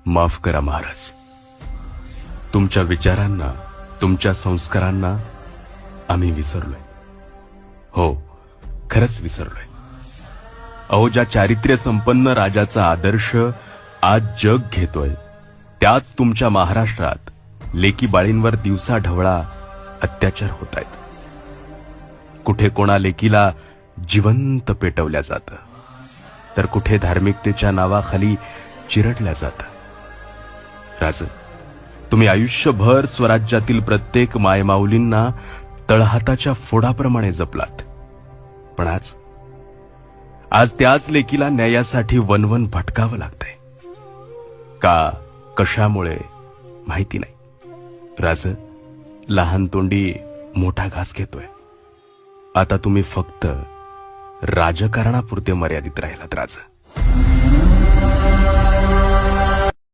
माफ करा महाराज, तुमच्या विचारांना, तुमच्या संस्कारांना आम्ही विसरलोय. हो, खरंच विसरलोय. अहो, ज्या चारित्र्य संपन्न राजाचा आदर्श आज जग घेतोय, त्याच तुमच्या महाराष्ट्रात लेकी बाळींवर दिवसा ढवळा अत्याचार होत आहेत. कुठे कोणा लेकीला जिवंत पेटवल्या जातं, तर कुठे धार्मिकतेच्या नावाखाली चिरडल्या जातं. राज, तुम्ही आयुष्यभर स्वराज्यातील प्रत्येक मायमाऊलींना तळहाताच्या फोडाप्रमाणे जपलात, पण आज त्याच लेकीला न्यायासाठी वनवन भटकावं लागतंय. का, कशामुळे माहिती नाही. राज, लहान तोंडी मोठा घास घेतोय. आता तुम्ही फक्त राजकारणापुरते मर्यादित राहिलात राज.